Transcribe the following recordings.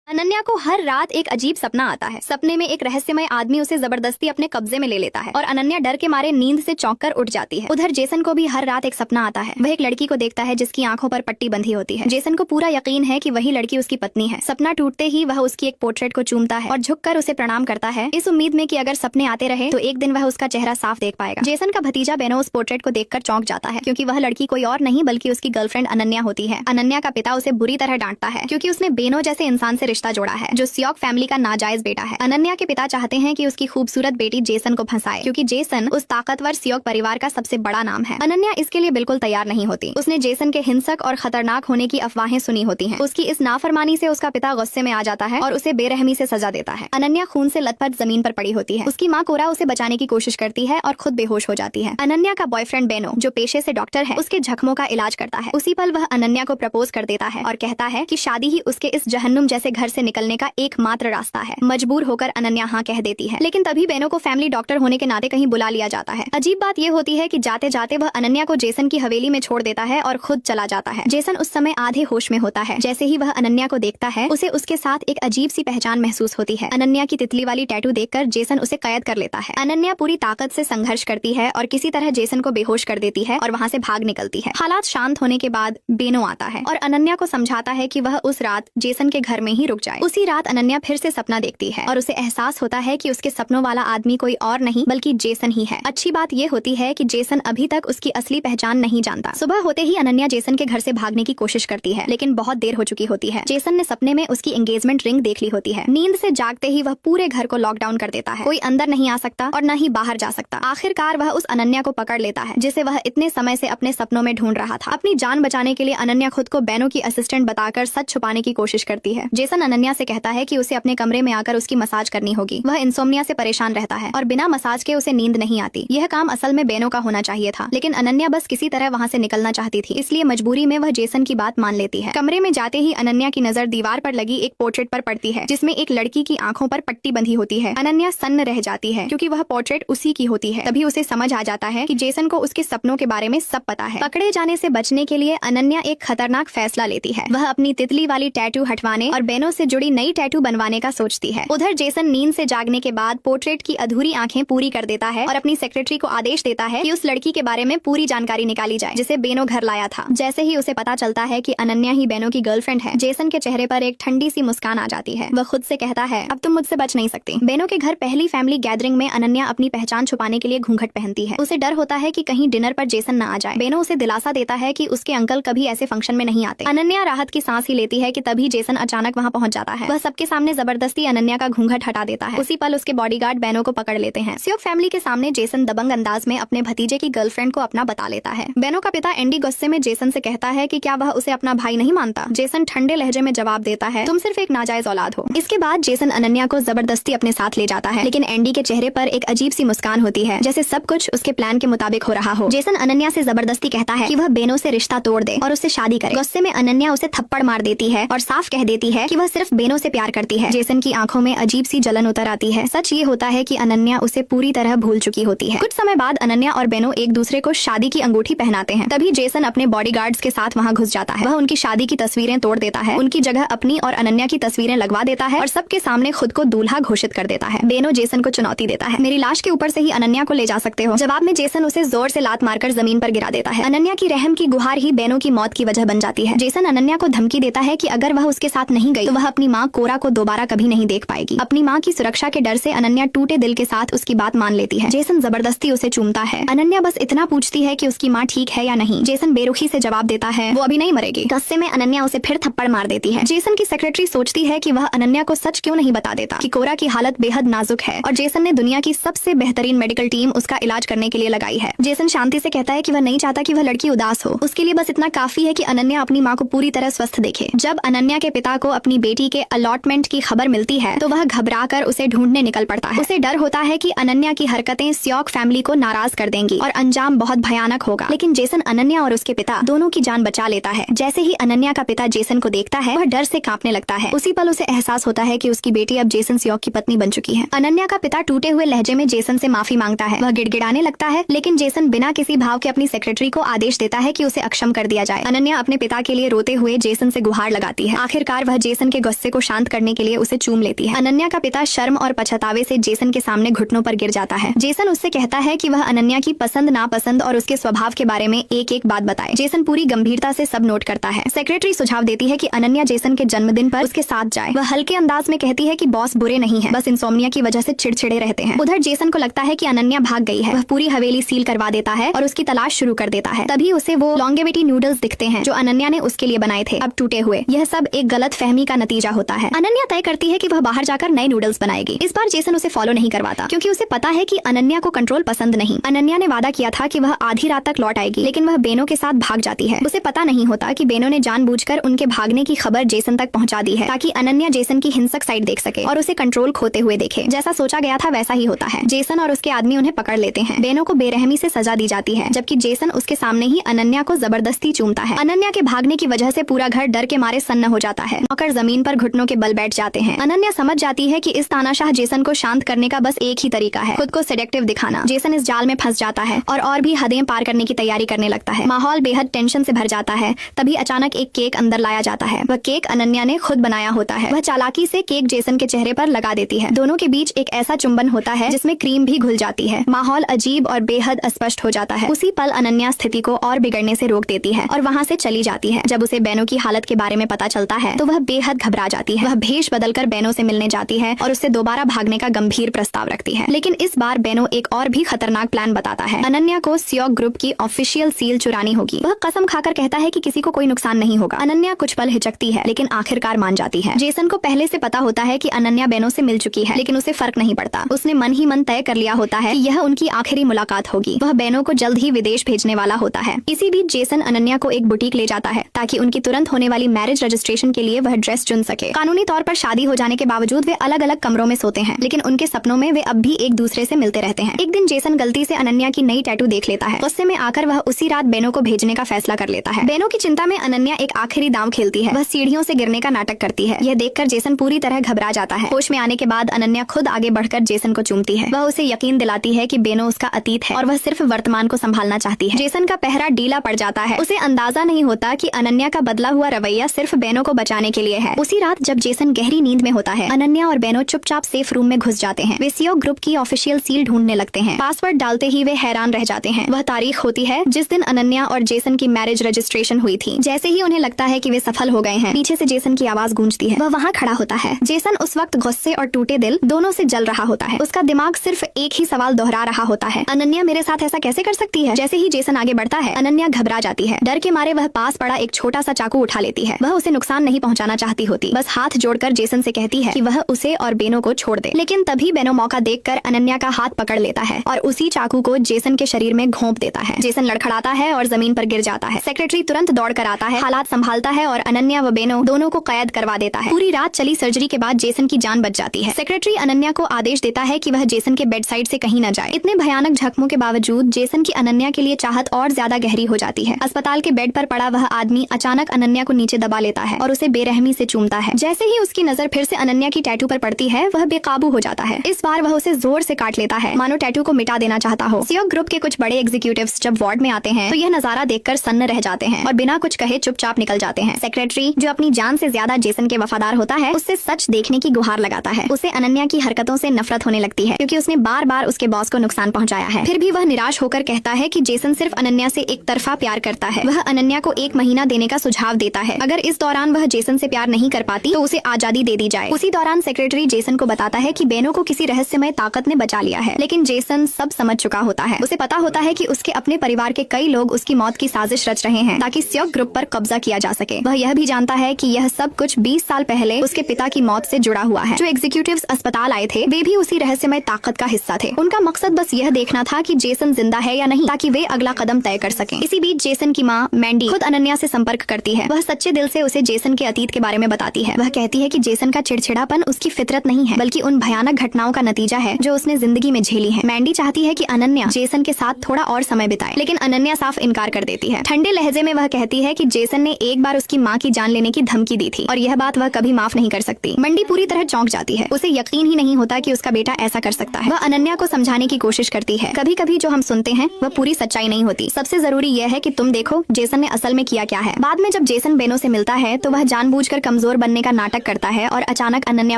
अनन्या को हर रात एक अजीब सपना आता है। सपने में एक रहस्यमय आदमी उसे जबरदस्ती अपने कब्जे में ले लेता है और अनन्या डर के मारे नींद से चौंककर उठ जाती है। उधर जेसन को भी हर रात एक सपना आता है। वह एक लड़की को देखता है जिसकी आंखों पर पट्टी बंधी होती है। जेसन को पूरा यकीन है कि वही लड़की उसकी पत्नी है। सपना टूटते ही वह उसकी एक पोर्ट्रेट को चूमता है और झुककर उसे प्रणाम करता है, इस उम्मीद में कि अगर सपने आते रहे तो एक दिन वह उसका चेहरा साफ देख पाएगा। जेसन का भतीजा बेनो उस पोर्ट्रेट को देखकर चौंक जाता है, क्योंकि वह लड़की कोई और नहीं बल्कि उसकी गर्लफ्रेंड अनन्या होती है। अनन्या का पिता उसे बुरी तरह डांटता है क्योंकि उसने बेनो जैसे इंसान से रिश्ता जोड़ा है जो सियोक फैमिली का नाजायज बेटा है। अनन्या के पिता चाहते हैं कि उसकी खूबसूरत बेटी जेसन को फंसाए, क्योंकि जेसन उस ताकतवर सियोक परिवार का सबसे बड़ा नाम है। अनन्या इसके लिए बिल्कुल तैयार नहीं होती। उसने जेसन के हिंसक और खतरनाक होने की अफवाहें सुनी होती हैं। उसकी इस नाफरमानी से उसका पिता गुस्से में आ जाता है और उसे बेरहमी से सजा देता है। अनन्या खून से लथपथ जमीन पर पड़ी होती है। उसकी माँ कोरा उसे बचाने की कोशिश करती है और खुद बेहोश हो जाती है। अनन्या का बॉयफ्रेंड बेनो, जो पेशे से डॉक्टर है, उसके जख्मों का इलाज करता है। उसी पल वह अनन्या को प्रपोज कर देता है और कहता है कि शादी ही उसके इस जहन्नुम जैसे घर से निकलने का एकमात्र रास्ता है। मजबूर होकर अनन्या हाँ कह देती है, लेकिन तभी बेनो को फैमिली डॉक्टर होने के नाते कहीं बुला लिया जाता है। अजीब बात यह होती है कि जाते जाते वह अनन्या को जेसन की हवेली में छोड़ देता है और खुद चला जाता है। जेसन उस समय आधे होश में होता है। जैसे ही वह अनन्या को देखता है, उसे उसके साथ एक अजीब सी पहचान महसूस होती है। अनन्या की तितली वाली टैटू देखकर जेसन उसे कैद कर लेता है। अनन्या पूरी ताकत से संघर्ष करती है और किसी तरह जेसन को बेहोश कर देती है और वहाँ से भाग निकलती है। हालात शांत होने के बाद बेनो आता है और अनन्या को समझाता है कि वह उस रात जेसन के घर में ही रुक जाए। उसी रात अनन्या फिर से सपना देखती है और उसे एहसास होता है कि उसके सपनों वाला आदमी कोई और नहीं बल्कि जेसन ही है। अच्छी बात यह होती है कि जेसन अभी तक उसकी असली पहचान नहीं जानता। सुबह होते ही अनन्या जेसन के घर से भागने की कोशिश करती है, लेकिन बहुत देर हो चुकी होती है। जेसन ने सपने में उसकी एंगेजमेंट रिंग देख ली होती है। नींद से जागते ही वह पूरे घर को लॉकडाउन कर देता है। कोई अंदर नहीं आ सकता और न ही बाहर जा सकता। आखिरकार वह उस अनन्या को पकड़ लेता है जिसे वह इतने समय से अपने सपनों में ढूंढ रहा था। अपनी जान बचाने के लिए अनन्या खुद को बेनो की असिस्टेंट बताकर सच छुपाने की कोशिश करती है। जेसन अनन्या से कहता है कि उसे अपने कमरे में आकर उसकी मसाज करनी होगी। वह इंसोम्निया से परेशान रहता है और बिना मसाज के उसे नींद नहीं आती। यह काम असल में बेनो का होना चाहिए था, लेकिन अनन्या बस किसी तरह वहाँ से निकलना चाहती थी, इसलिए मजबूरी में वह जेसन की बात मान लेती है। कमरे में जाते ही अनन्या की नजर दीवार पर लगी एक पोर्ट्रेट पर पड़ती है, जिसमें एक लड़की की आंखों पर पट्टी बंधी होती है। अनन्या सन्न रह जाती है क्योंकि वह पोर्ट्रेट उसी की होती है। तभी उसे समझ आ जाता है कि जेसन को उसके सपनों के बारे में सब पता है। पकड़े जाने से बचने के लिए अनन्या एक खतरनाक फैसला लेती है। वह अपनी तितली वाली टैटू हटवाने और बेनो से जुड़ी नई टैटू बनवाने का सोचती है। उधर जेसन नींद से जागने के बाद पोर्ट्रेट की अधूरी आंखें पूरी कर देता है और अपनी सेक्रेटरी को आदेश देता है कि उस लड़की के बारे में पूरी जानकारी निकाली जाए जिसे बेनो घर लाया था। जैसे ही उसे पता चलता है कि अनन्या ही बेनो की गर्लफ्रेंड है, जेसन के चेहरे पर एक ठंडी सी मुस्कान आ जाती है। वह खुद से कहता है, अब तुम मुझसे बच नहीं सकती। बेनो के घर पहली फैमिली गैदरिंग में अनन्या अपनी पहचान छुपाने के लिए घूंघट पहनती है। उसे डर होता है कि कहीं डिनर पर जेसन न आ जाए। बेनो उसे दिलासा देता है कि उसके अंकल कभी ऐसे फंक्शन में नहीं आते। अनन्या राहत की सांस ही लेती है कि तभी जेसन अचानक वहाँ पहुंच जाता है। वह सबके सामने जबरदस्ती अनन्या का घूंघट हटा देता है। उसी पल उसके बॉडीगार्ड बेनो को पकड़ लेते हैं। सियोक फैमिली के सामने जेसन दबंग अंदाज में अपने भतीजे की गर्लफ्रेंड को अपना बता लेता है। बेनो का पिता एंडी गुस्से में जेसन से कहता है कि क्या वह उसे अपना भाई नहीं मानता। जेसन ठंडे लहजे में जवाब देता है, तुम सिर्फ एक नाजायज औलाद हो। इसके बाद जेसन अनन्या को जबरदस्ती अपने साथ ले जाता है, लेकिन एंडी के चेहरे पर एक अजीब सी मुस्कान होती है, जैसे सब कुछ उसके प्लान के मुताबिक हो रहा हो। जेसन अनन्या से जबरदस्ती कहता है कि वह बेनो से रिश्ता तोड़ दे और उससे शादी करे। गुस्से में अनन्या उसे थप्पड़ मार देती है और साफ कह देती है कि वह सिर्फ बेनो से प्यार करती है। जेसन की आंखों में अजीब सी जलन उतर आती है। सच ये होता है कि अनन्या उसे पूरी तरह भूल चुकी होती है। कुछ समय बाद अनन्या और बेनो एक दूसरे को शादी की अंगूठी पहनाते हैं। तभी जेसन अपने बॉडीगार्ड्स के साथ वहाँ घुस जाता है। वह उनकी शादी की तस्वीरें तोड़ देता है, उनकी जगह अपनी और अनन्या की तस्वीरें लगवा देता है और सबके सामने खुद को दूल्हा घोषित कर देता है। बेनो जेसन को चुनौती देता है, मेरी लाश के ऊपर से ही अनन्या को ले जा सकते हो। जवाब में जेसन उसे जोर से लात मारकर जमीन पर गिरा देता है। अनन्या की रहम की गुहार ही बेनो की मौत की वजह बन जाती है। जेसन अनन्या को धमकी देता है कि अगर वह उसके साथ नहीं गई तो वह अपनी माँ कोरा को दोबारा कभी नहीं देख पाएगी। अपनी माँ की सुरक्षा के डर से अनन्या टूटे दिल के साथ उसकी बात मान लेती है। जेसन जबरदस्ती उसे चूमता है। अनन्या बस इतना पूछती है कि उसकी माँ ठीक है या नहीं। जेसन बेरुखी से जवाब देता है, वो अभी नहीं मरेगी। गुस्से में अनन्या उसे फिर थप्पड़ मार देती है। जेसन की सेक्रेटरी सोचती है कि वह अनन्या को सच क्यों नहीं बता देता कि कोरा की हालत बेहद नाजुक है और जेसन ने दुनिया की सबसे बेहतरीन मेडिकल टीम उसका इलाज करने के लिए लगाई है। जेसन शांति से कहता है कि वह नहीं चाहता कि वह लड़की उदास हो। उसके लिए बस इतना काफी है कि अनन्या अपनी माँ को पूरी तरह स्वस्थ देखे। जब अनन्या के पिता को अपनी बेटी के अलॉटमेंट की खबर मिलती है तो वह घबराकर उसे ढूंढने निकल पड़ता है। उसे डर होता है कि अनन्या की हरकतें सियोक फैमिली को नाराज कर देंगी और अंजाम बहुत भयानक होगा। लेकिन जेसन अनन्या और उसके पिता दोनों की जान बचा लेता है। जैसे ही अनन्या का पिता जेसन को देखता है, वह डर से कांपने लगता है। उसी पल उसे एहसास होता है कि उसकी बेटी अब जेसन सियोक की पत्नी बन चुकी है। अनन्या का पिता टूटे हुए लहजे में जेसन से माफी मांगता है। वह गिड़गिड़ाने लगता है, लेकिन जेसन बिना किसी भाव के अपनी सेक्रेटरी को आदेश देता है कि उसे अक्षम कर दिया जाए। अनन्या अपने पिता के लिए रोते हुए जेसन से गुहार लगाती है। आखिरकार वह जेसन के के गुस्से को शांत करने के लिए उसे चूम लेती है। अनन्या का पिता शर्म और पछतावे से जेसन के सामने घुटनों पर गिर जाता है। जेसन उससे कहता है कि वह अनन्या की पसंद नापसंद और उसके स्वभाव के बारे में एक एक बात बताए। जेसन पूरी गंभीरता से सब नोट करता है। सेक्रेटरी सुझाव देती है कि अनन्या जेसन के जन्मदिन पर उसके साथ जाए। वह हल्के अंदाज में कहती है कि बॉस बुरे नहीं है, बस इंसोम्निया की वजह से चिड़चिड़े रहते हैं। उधर जेसन को लगता है कि अनन्या भाग गई है। वह पूरी हवेली सील करवा देता है और उसकी तलाश शुरू कर देता है। तभी उसे वो लॉन्गेविटी नूडल्स दिखते हैं जो अनन्या ने उसके लिए बनाए थे, अब टूटे हुए। यह सब एक गलत फहमी का नतीजा होता है। अनन्या तय करती है कि वह बाहर जाकर नए नूडल्स बनाएगी। इस बार जेसन उसे फॉलो नहीं करवाता क्योंकि उसे पता है कि अनन्या को कंट्रोल पसंद नहीं। अनन्या ने वादा किया था कि वह आधी रात तक लौट आएगी, लेकिन वह बेनो के साथ भाग जाती है। उसे पता नहीं होता कि बेनो ने जानबूझकर उनके भागने की खबर जेसन तक पहुंचा दी है ताकि अनन्या जेसन की हिंसक साइड देख सके और उसे कंट्रोल खोते हुए देखे। जैसा सोचा गया था वैसा ही होता है। जेसन और उसके आदमी उन्हें पकड़ लेते हैं। बेनो को बेरहमी से सजा दी जाती है, जबकि जेसन उसके सामने ही अनन्या को जबरदस्ती चूमता है। अनन्या के भागने की वजह से पूरा घर डर के मारे सन्न हो जाता है। नौकर जमीन पर घुटनों के बल बैठ जाते हैं। अनन्या समझ जाती है कि इस तानाशाह जेसन को शांत करने का बस एक ही तरीका है, खुद को सेडेक्टिव दिखाना। जेसन इस जाल में फंस जाता है और भी हदें पार करने की तैयारी करने लगता है। माहौल बेहद टेंशन से भर जाता है। तभी अचानक एक केक अंदर लाया जाता है। वह केक अनन्या ने खुद बनाया होता है। वह चालाकी से केक जेसन के चेहरे पर लगा देती है। दोनों के बीच एक ऐसा चुंबन होता है जिसमें क्रीम भी घुल जाती है। माहौल अजीब और बेहद अस्पष्ट हो जाता है। उसी पल अनन्या स्थिति को और बिगड़ने से रोक देती है और वहाँ से चली जाती है। जब उसे बेनो की हालत के बारे में पता चलता है तो वह बेहद घबरा जाती है। वह भेष बदलकर बेनो से मिलने जाती है और उससे दोबारा भागने का गंभीर प्रस्ताव रखती है। लेकिन इस बार बेनो एक और भी खतरनाक प्लान बताता है। अनन्या को सियोक ग्रुप की ऑफिशियल सील चुरानी होगी। वह कसम खाकर कहता है कि किसी को कोई नुकसान नहीं होगा। अनन्या कुछ पल हिचकती है लेकिन आखिरकार मान जाती है। जेसन को पहले से पता होता है कि अनन्या बेनो से मिल चुकी है, लेकिन उसे फर्क नहीं पड़ता। उसने मन ही मन तय कर लिया होता है कि यह उनकी आखिरी मुलाकात होगी। वह बेनो को जल्द ही विदेश भेजने वाला होता है। इसी बीच जेसन अनन्या को एक बुटीक ले जाता है ताकि उनकी तुरंत होने वाली मैरिज रजिस्ट्रेशन के लिए वह ड्रेस चुन सके। कानूनी तौर पर शादी हो जाने के बावजूद वे अलग अलग कमरों में सोते हैं, लेकिन उनके सपनों में वे अब भी एक दूसरे से मिलते रहते हैं। एक दिन जेसन गलती से अनन्या की नई टैटू देख लेता है। गुस्से में आकर वह उसी रात बेनो को भेजने का फैसला कर लेता है। बेनो की चिंता में अनन्या एक आखिरी दांव खेलती है। वह सीढ़ियों से गिरने का नाटक करती है। यह देखकर जेसन पूरी तरह घबरा जाता है। होश में आने के बाद अनन्या खुद आगे बढ़कर जेसन को चूमती है। वह उसे यकीन दिलाती है कि बेनो उसका अतीत है और वह सिर्फ वर्तमान को संभालना चाहती है। जेसन का पहरा ढीला पड़ जाता है। उसे अंदाजा नहीं होता कि अनन्या का बदला हुआ रवैया सिर्फ बेनो को बचाने के लिए है। उसी रात जब जेसन गहरी नींद में होता है, अनन्या और बेनो चुपचाप सेफ रूम में घुस जाते हैं। वे सियोक ग्रुप की ऑफिशियल सील ढूंढने लगते हैं। पासवर्ड डालते ही वे हैरान रह जाते हैं। वह तारीख होती है जिस दिन अनन्या और जेसन की मैरिज रजिस्ट्रेशन हुई थी। जैसे ही उन्हें लगता है कि वे सफल हो गए हैं, पीछे से जेसन की आवाज गूंजती है। वह वहाँ खड़ा होता है। जेसन उस वक्त गुस्से और टूटे दिल दोनों से जल रहा होता है। उसका दिमाग सिर्फ एक ही सवाल दोहरा रहा होता है, अनन्या मेरे साथ ऐसा कैसे कर सकती है? जैसे ही जेसन आगे बढ़ता है, अनन्या घबरा जाती है। डर के मारे वह पास पड़ा एक छोटा सा चाकू उठा लेती है। वह उसे नुकसान नहीं पहुंचाना चाहती होती, बस हाथ जोड़कर जेसन से कहती है कि वह उसे और बेनो को छोड़ दे। लेकिन तभी बेनो मौका देखकर अनन्या का हाथ पकड़ लेता है और उसी चाकू को जेसन के शरीर में घोंप देता है। जेसन लड़खड़ाता है और जमीन पर गिर जाता है। सेक्रेटरी तुरंत दौड़ कर आता है, हालात संभालता है और अनन्या व बेनो दोनों को कैद करवा देता है। पूरी रात चली सर्जरी के बाद जेसन की जान बच जाती है। सेक्रेटरी अनन्या को आदेश देता है कि वह जेसन के बेड साइड से कहीं न जाए। इतने भयानक जख्मों के बावजूद जेसन की अनन्या के लिए चाहत और ज्यादा गहरी हो जाती है। अस्पताल के बेड पर पड़ा वह आदमी अचानक अनन्या को नीचे दबा लेता है और उसे बेरहमी से चूमता है। जैसे ही उसकी नजर फिर से अनन्या की टैटू पर पड़ती है, वह बेकाबू हो जाता है। इस बार वह उसे जोर से काट लेता है, मानो टैटू को मिटा देना चाहता हो। सियोक ग्रुप के कुछ बड़े एग्जीक्यूटिव्स जब वार्ड में आते हैं तो यह नजारा देखकर सन्न रह जाते हैं और बिना कुछ कहे चुपचाप निकल जाते हैं। सेक्रेटरी, जो अपनी जान से ज्यादा जेसन के वफादार होता है, उससे सच देखने की गुहार लगाता है। उसे अनन्या की हरकतों से नफरत होने लगती है क्योंकि उसने बार बार उसके बॉस को नुकसान पहुंचाया है। फिर भी वह निराश होकर कहता है कि जेसन सिर्फ अनन्या से एक तरफा प्यार करता है। वह अनन्या को 1 महीना देने का सुझाव देता है। अगर इस दौरान वह जेसन से प्यार नहीं कर पाती तो उसे आजादी दे दी जाए। उसी दौरान सेक्रेटरी जेसन को बताता है कि बेनो को किसी रहस्यमय ताकत ने बचा लिया है, लेकिन जेसन सब समझ चुका होता है। उसे पता होता है कि उसके अपने परिवार के कई लोग उसकी मौत की साजिश रच रहे हैं ताकि सियोक ग्रुप पर कब्जा किया जा सके। वह यह भी जानता है कि यह सब कुछ 20 साल पहले उसके पिता की मौत से जुड़ा हुआ है। जो एग्जीक्यूटिव्स अस्पताल आए थे, वे भी उसी रहस्यमय ताकत का हिस्सा थे। उनका मकसद बस यह देखना था कि जेसन जिंदा है या नहीं, ताकि वे अगला कदम तय कर सकें। इसी बीच जेसन की माँ मैंडी खुद अनन्या से संपर्क करती है। वह सच्चे दिल से उसे जेसन के अतीत के बारे में बताती है। वह कहती है कि जेसन का चिड़चिड़ापन उसकी फितरत नहीं है, बल्कि उन भयानक घटनाओं का नतीजा है जो उसने जिंदगी में झेली है। मैंडी चाहती है कि अनन्या जेसन के साथ थोड़ा और समय बिताए, लेकिन अनन्या साफ इनकार कर देती है। ठंडे लहजे में वह कहती है कि जेसन ने एक बार उसकी माँ की जान लेने की धमकी दी थी और यह बात वह कभी माफ नहीं कर सकती। मंडी पूरी तरह चौंक जाती है। उसे यकीन ही नहीं होता कि उसका बेटा ऐसा कर सकता है। वह अनन्या को समझाने की कोशिश करती है। कभी कभी जो हम सुनते हैं वह पूरी सच्चाई नहीं होती। सबसे जरूरी यह है कि तुम देखो जेसन ने असल में किया क्या है। बाद में जब जेसन बेनो से मिलता है तो वह जानबूझकर कमजोर कमजोर बनने का नाटक करता है और अचानक अनन्या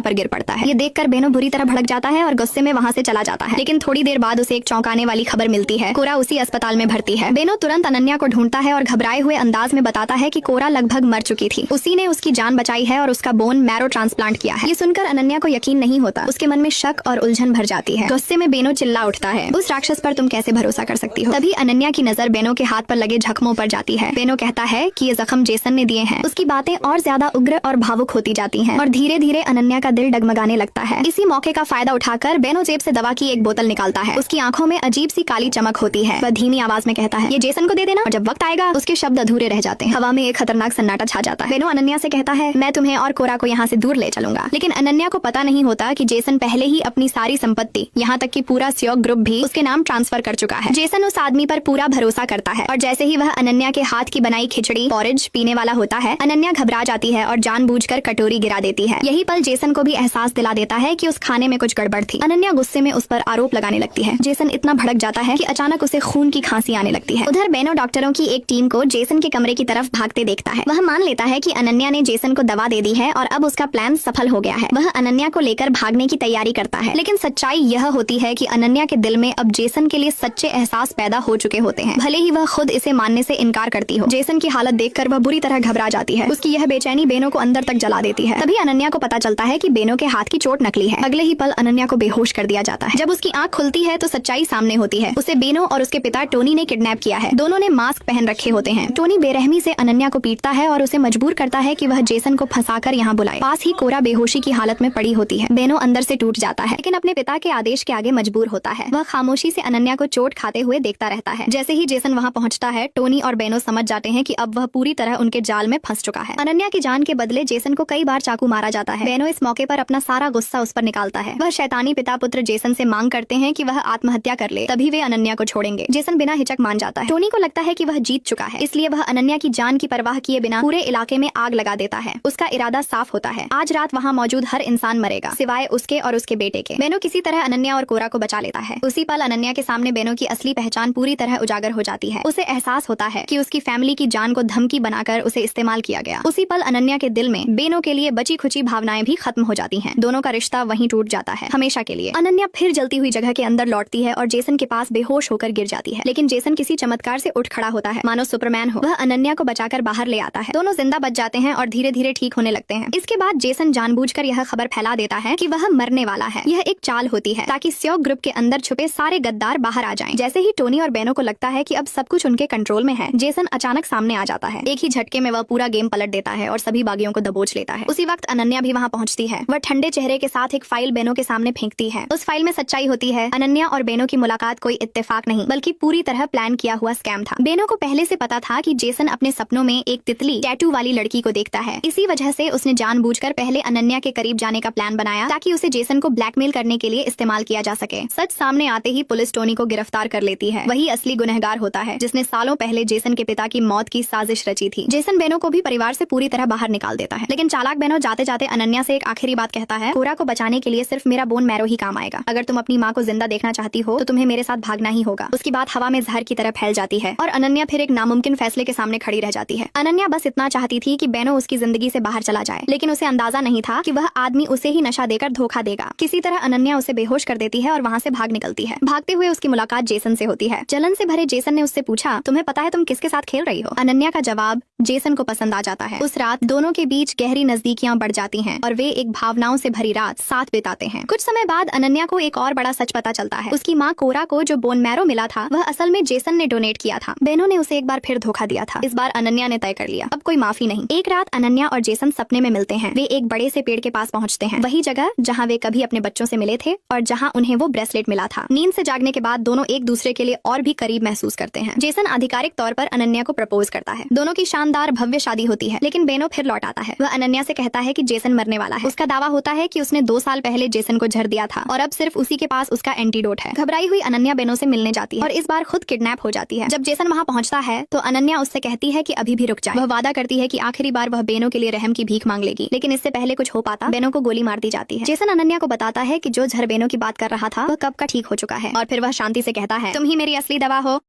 पर गिर पड़ता है। ये देखकर बेनो बुरी तरह भड़क जाता है और गुस्से में वहाँ से चला जाता है। लेकिन थोड़ी देर बाद उसे एक चौंकाने वाली खबर मिलती है, कोरा उसी अस्पताल में भर्ती है। बेनो तुरंत अनन्या को ढूंढता है और घबराए हुए अंदाज में बताता है कि कोरा लगभग मर चुकी थी, उसी ने उसकी जान बचाई है और उसका बोन मैरो ट्रांसप्लांट किया है। ये सुनकर अनन्या को यकीन नहीं होता, उसके मन में शक और उलझन भर जाती है। गुस्से में बेनो चिल्ला उठता है, उस राक्षस पर तुम कैसे भरोसा कर सकती हो। तभी अनन्या की नजर बेनो के हाथ पर लगे जख्मों पर जाती है। बेनो कहता है कि ये जख्म जेसन ने दिए हैं। उसकी बातें और ज्यादा उग्र और भावुक होती जाती हैं और धीरे धीरे अनन्या का दिल डगमगाने लगता है। इसी मौके का फायदा उठाकर बेनो जेब से दवा की एक बोतल निकालता है। उसकी आंखों में अजीब सी काली चमक होती है। वह धीमी आवाज में कहता है, ये जेसन को दे देना, और जब वक्त आएगा उसके शब्द अधूरे रह जाते हैं। हवा में एक खतरनाक सन्नाटा छा जाता है। बेनो अनन्या से कहता है, मैं तुम्हें और कोरा को यहाँ से दूर ले चलूंगा। लेकिन अनन्या को पता नहीं होता कि जेसन पहले ही अपनी सारी संपत्ति, यहाँ तक कि पूरा स्योक ग्रुप भी उसके नाम ट्रांसफर कर चुका है। जेसन उस आदमी पर पूरा भरोसा करता है और जैसे ही वह अनन्या के हाथ की बनाई खिचड़ी पॉरेज पीने वाला होता है, अनन्या घबरा जाती है और जानबूझकर कटोरी गिरा देती है। यही पल जेसन को भी एहसास दिला देता है कि उस खाने में कुछ गड़बड़ थी। अनन्या गुस्से में उस पर आरोप लगाने लगती है। जेसन इतना भड़क जाता है कि अचानक उसे खून की खांसी आने लगती है। उधर बेनो डॉक्टरों की एक टीम को जेसन के कमरे की तरफ भागते देखता है। वह मान लेता है कि अनन्या ने जेसन को दवा दे दी है और अब उसका प्लान सफल हो गया है। वह अनन्या को लेकर भागने की तैयारी करता है, लेकिन सच्चाई यह होती है कि अनन्या के दिल में अब जेसन के लिए सच्चे एहसास पैदा हो चुके होते हैं, भले ही वह खुद इसे मानने से इनकार करती हो। जेसन की हालत देखकर वह बुरी तरह घबरा जाती है। उसकी यह बेचैनी बेनो को अंदर तक जला देती है। तभी अनन्या को पता चलता है कि बेनो के हाथ की चोट नकली है। अगले ही पल अनन्या को बेहोश कर दिया जाता है। जब उसकी आंख खुलती है तो सच्चाई सामने होती है। उसे बेनो और उसके पिता टोनी ने किडनैप किया है। दोनों ने मास्क पहन रखे होते हैं। टोनी बेरहमी से अनन्या को पीटता है और उसे मजबूर करता है कि वह जेसन को फंसाकर यहाँ बुलाए। पास ही कोरा बेहोशी की हालत में पड़ी होती है। बेनो अंदर से टूट जाता है, लेकिन अपने पिता के आदेश के आगे मजबूर होता है। वह खामोशी से अनन्या को चोट खाते हुए देखता रहता है। जैसे ही जेसन वहाँ पहुँचता है, टोनी और बेनो समझ जाते हैं कि अब वह पूरी तरह उनके जाल में फंस चुका है। अनन्या की जान के बदले जेसन को कई बार चाकू मारा जाता है। बेनो इस मौके पर अपना सारा गुस्सा उस पर निकालता है। वह शैतानी पिता पुत्र जेसन से मांग करते हैं कि वह आत्महत्या कर ले, तभी वे अनन्या को छोड़ेंगे। जेसन बिना हिचक मान जाता है। टोनी को लगता है कि वह जीत चुका है, इसलिए वह अनन्या की जान की परवाह किए बिना पूरे इलाके में आग लगा देता है। उसका इरादा साफ होता है, आज रात वहाँ मौजूद हर इंसान मरेगा सिवाय उसके और उसके बेटे के। बेनो किसी तरह अनन्या और कोरा को बचा लेता है। उसी पल अनन्या के सामने बेनो की असली पहचान पूरी तरह उजागर हो जाती है। उसे एहसास होता है कि उसकी फैमिली की जान को धमकी बनाकर उसे इस्तेमाल किया गया। उसी पल अनन्या के दिल में बेनो के लिए बची खुची भावनाएं भी खत्म हो जाती हैं। दोनों का रिश्ता वहीं टूट जाता है हमेशा के लिए। अनन्या फिर जलती हुई जगह के अंदर लौटती है और जेसन के पास बेहोश होकर गिर जाती है। लेकिन जेसन किसी चमत्कार से उठ खड़ा होता है, मानो सुपरमैन हो। वह अनन्या को बचाकर बाहर ले आता है। दोनों जिंदा बच जाते हैं और धीरे धीरे ठीक होने लगते हैं। इसके बाद जेसन जानबूझकर यह खबर फैला देता है कि वह मरने वाला है। यह एक चाल होती है ताकि स्योक ग्रुप के अंदर छुपे सारे गद्दार बाहर आ जाएं। जैसे ही टोनी और बेनो को लगता है कि अब सब कुछ उनके कंट्रोल में है, जेसन अचानक सामने आ जाता है। एक ही झटके में वह पूरा गेम पलट देता है और सभी बागियों को दबोच लेता है। उसी वक्त अनन्या भी वहाँ पहुँचती है। वह ठंडे चेहरे के साथ एक फाइल बेनो के सामने फेंकती है। उस फाइल में सच्चाई होती है, अनन्या और बेनो की मुलाकात कोई इत्तेफाक नहीं बल्कि पूरी तरह प्लान किया हुआ स्कैम था। बेनो को पहले से पता था कि जेसन अपने सपनों में एक तितली टैटू वाली लड़की को देखता है। इसी वजह से उसने जानबूझकर पहले अनन्या के करीब जाने का प्लान बनाया ताकि उसे जेसन को ब्लैकमेल करने के लिए इस्तेमाल किया जा सके। सच सामने आते ही पुलिस टोनी को गिरफ्तार कर लेती है। वही असली गुनहगार होता है जिसने सालों पहले जेसन के पिता की मौत की साजिश रची थी। जेसन बेनो को भी परिवार से पूरी तरह बाहर निकाल देता है। लेकिन चालाक बेनो जाते जाते अनन्या से एक आखिरी बात कहता है, कोरा को बचाने के लिए सिर्फ मेरा बोन मैरो ही काम आएगा। अगर तुम अपनी माँ को जिंदा देखना चाहती हो तो तुम्हें मेरे साथ भागना ही होगा। उसकी बात हवा में जहर की तरह फैल जाती है और अनन्या फिर एक नामुमकिन फैसले के सामने खड़ी रह जाती है। अनन्या बस इतना चाहती थी कि बेनो उसकी जिंदगी से बाहर चला जाए, लेकिन उसे अंदाजा नहीं था कि वह आदमी उसे ही नशा देकर धोखा देगा। किसी तरह अनन्या उसे बेहोश कर देती है और वहाँ से भाग निकलती है। भागते हुए उसकी मुलाकात जेसन से होती है। जलन से भरे जेसन ने उससे पूछा, तुम्हें पता है तुम किसके साथ खेल रही हो? अनन्या का जवाब जेसन को पसंद आ जाता है। उस रात दोनों के बीच गहरी नजदीकियां बढ़ जाती हैं और वे एक भावनाओं से भरी रात साथ बिताते हैं। कुछ समय बाद अनन्या को एक और बड़ा सच पता चलता है। उसकी माँ कोरा को जो बोन मैरो मिला था वह असल में जेसन ने डोनेट किया था। बेनो ने उसे एक बार फिर धोखा दिया था। इस बार अनन्या ने तय कर लिया, अब कोई माफी नहीं। एक रात अनन्या और जेसन सपने में मिलते हैं। वे एक बड़े से पेड़ के पास पहुँचते हैं, वही जगह जहाँ वे कभी अपने बच्चों से मिले थे और जहाँ उन्हें वो ब्रेसलेट मिला था। नींद से जागने के बाद दोनों एक दूसरे के लिए और भी करीब महसूस करते हैं। जेसन आधिकारिक तौर पर अनन्या को प्रपोज करता है। दोनों की शानदार भव्य शादी होती है, लेकिन बेनो फिर लौट आता है। वह अनन्या से कहता है कि जेसन मरने वाला है। उसका दावा होता है कि उसने 2 साल पहले जेसन को झड़ दिया था और अब सिर्फ उसी के पास उसका एंटीडोट है। घबराई हुई अनन्या बेनो से मिलने जाती है और इस बार खुद किडनैप हो जाती है। जब जेसन वहाँ पहुँचता है तो अनन्या उससे कहती है कि अभी भी रुक जाए। वह वादा करती है कि आखिरी बार वह बेनो के लिए रहम की भीख मांग लेगी, लेकिन इससे पहले कुछ हो पाता बेनो को गोली मार दी जाती है। जेसन अनन्या को बताता है कि जो झड़ बेनो की बात कर रहा था वह कब का ठीक हो चुका है और फिर वह शांति से कहता है, तुम ही मेरी असली दवा हो।